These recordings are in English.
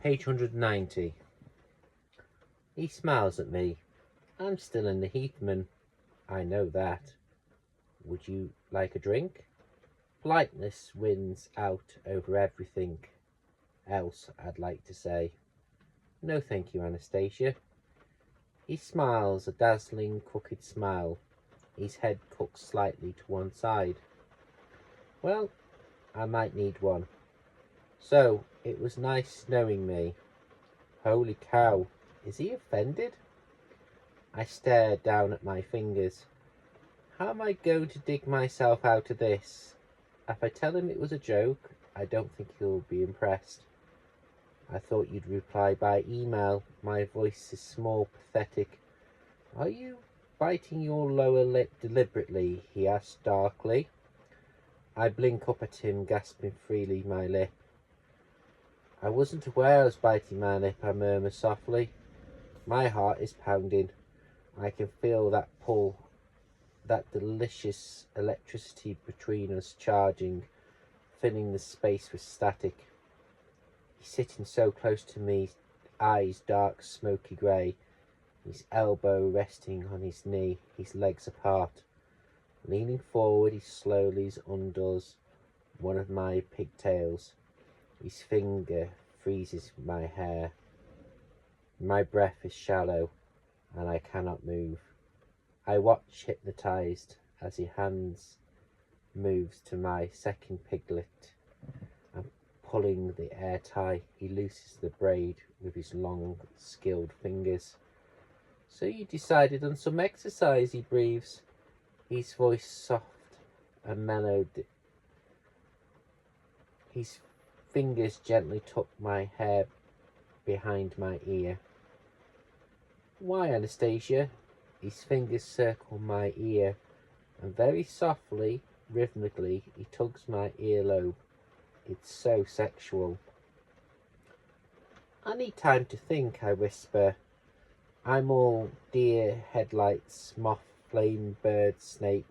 Page 190. He smiles at me. I'm still in the Heathman. I know that. Would you like a drink? Politeness wins out over everything else, I'd like to say. No thank you, Anastasia. He smiles a dazzling, crooked smile. His head cocks slightly to one side. Well, I might need one. So, it was nice knowing me. Holy cow, is he offended? I stare down at my fingers. How am I going to dig myself out of this? If I tell him it was a joke, I don't think he'll be impressed. I thought you'd reply by email. My voice is small, pathetic. Are you biting your lower lip deliberately? He asked darkly. I blink up at him, gasping freely my lip. I wasn't aware I was biting my lip, I murmur softly. My heart is pounding. I can feel that pull, that delicious electricity between us charging, filling the space with static. He's sitting so close to me, eyes dark, smoky grey, his elbow resting on his knee, his legs apart. Leaning forward, he slowly undoes one of my pigtails. His finger freezes my hair. My breath is shallow, and I cannot move. I watch hypnotized as his hands moves to my second piglet, and pulling the air tie, he looses the braid with his long, skilled fingers. So you decided on some exercise, he breathes, his voice soft and mellowed. His fingers gently tuck my hair behind my ear. Why, Anastasia? His fingers circle my ear, and very softly, rhythmically, he tugs my earlobe. It's so sexual. I need time to think, I whisper. I'm all deer, headlights, moth, flame, bird, snake,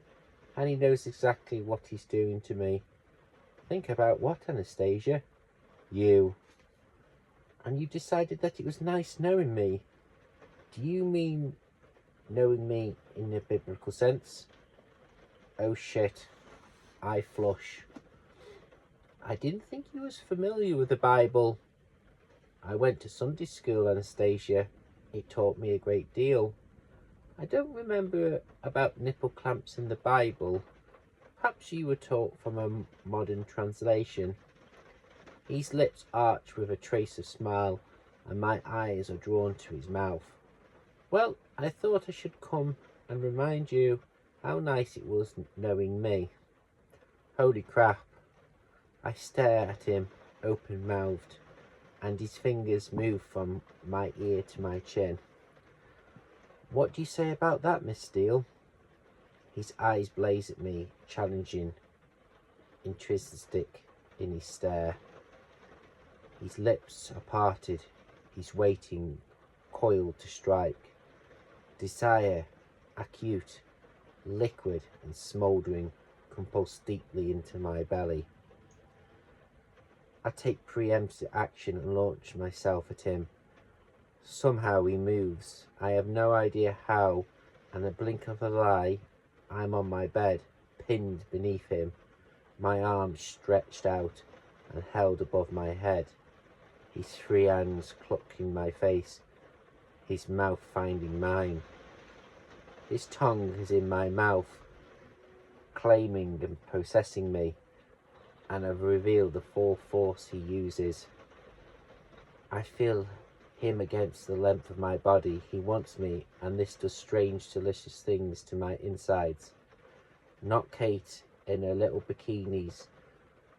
and he knows exactly what he's doing to me. Think about what, Anastasia? You. And you decided that it was nice knowing me. Do you mean knowing me in a biblical sense? Oh shit. I flush. I didn't think you was familiar with the Bible. I went to Sunday school, Anastasia. It taught me a great deal. I don't remember about nipple clamps in the Bible. Perhaps you were taught from a modern translation. His lips arch with a trace of smile, and my eyes are drawn to his mouth. Well, I thought I should come and remind you how nice it was knowing me. Holy crap. I stare at him, open-mouthed, and his fingers move from my ear to my chin. What do you say about that, Miss Steele? His eyes blaze at me, challenging, intrinsic in his stare. His lips are parted, he's waiting, coiled to strike. Desire, acute, liquid and smouldering, compulse deeply into my belly. I take preemptive action and launch myself at him. Somehow he moves. I have no idea how, and a blink of an eye, I'm on my bed, pinned beneath him, my arms stretched out and held above my head. His three hands clutching my face, his mouth finding mine. His tongue is in my mouth, claiming and possessing me, and I've revealed the full force he uses. I feel him against the length of my body. He wants me, and this does strange, delicious things to my insides. Not Kate in her little bikinis,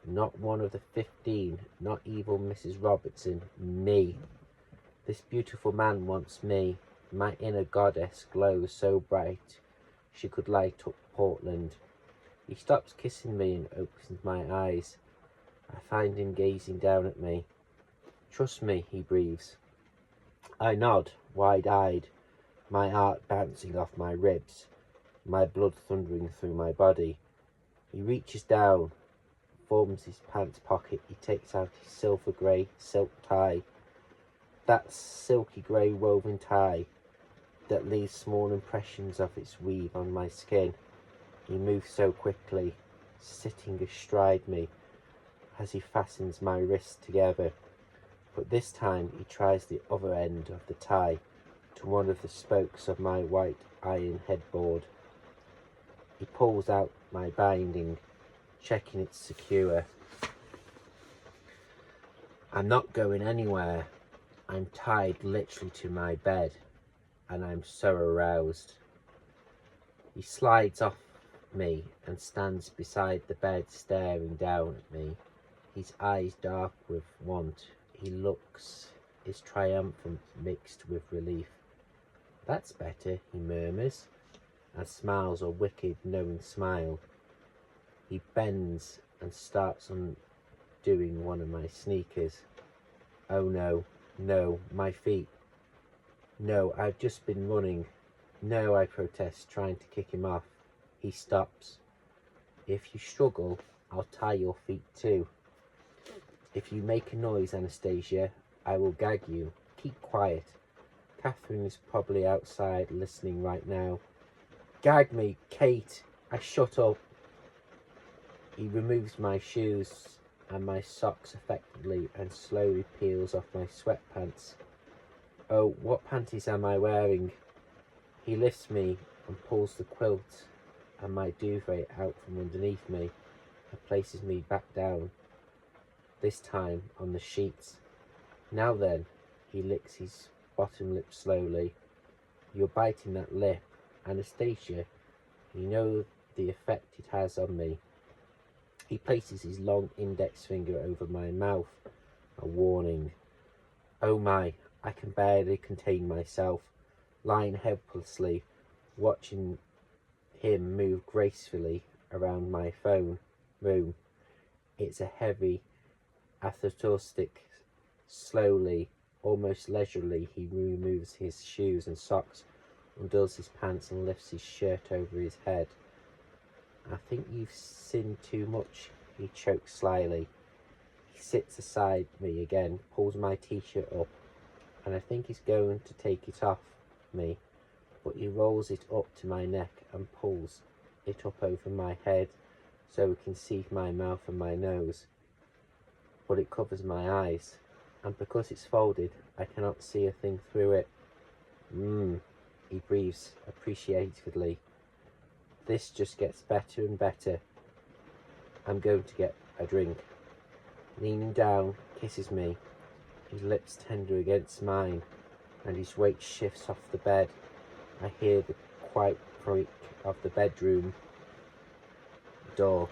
not one of the 15, not evil Mrs. Robertson, me. This beautiful man wants me. My inner goddess glows so bright she could light up Portland. He stops kissing me and opens my eyes. I find him gazing down at me. Trust me, he breathes. I nod, wide-eyed, my heart bouncing off my ribs, my blood thundering through my body. He reaches down, forms his pants pocket. He takes out his silver grey silk tie that silky grey woven tie that leaves small impressions of its weave on my skin. He moves so quickly, sitting astride me as he fastens my wrists together. But this time he tries the other end of the tie to one of the spokes of my white iron headboard. He pulls out my binding, checking it's secure. I'm not going anywhere. I'm tied literally to my bed, and I'm so aroused. He slides off me and stands beside the bed staring down at me, his eyes dark with want. His triumphant mixed with relief. That's better, he murmurs, and smiles a wicked, knowing smile. He bends and starts undoing one of my sneakers. Oh no, no, my feet. No, I've just been running. No, I protest, trying to kick him off. He stops. If you struggle, I'll tie your feet too. If you make a noise, Anastasia, I will gag you. Keep quiet. Catherine is probably outside listening right now. Gag me, Kate. I shut up. He removes my shoes and my socks effectively and slowly peels off my sweatpants. Oh, what panties am I wearing? He lifts me and pulls the quilt and my duvet out from underneath me and places me back down, this time on the sheets. Now then, he licks his bottom lip slowly. You're biting that lip, Anastasia. You know the effect it has on me. He places his long index finger over my mouth, a warning. Oh my, I can barely contain myself, lying helplessly, watching him move gracefully around my room. It's a heavy, athletic. Slowly, almost leisurely, he removes his shoes and socks, undoes his pants and lifts his shirt over his head. I think you've sinned too much, he chokes slyly. He sits aside me again, pulls my t-shirt up, and I think he's going to take it off me, but he rolls it up to my neck and pulls it up over my head so we can see my mouth and my nose, but it covers my eyes, and because it's folded, I cannot see a thing through it. He breathes appreciatively. This just gets better and better. I'm going to get a drink. Leaning down, kisses me, his lips tender against mine, and his weight shifts off the bed. I hear the quiet creak of the bedroom door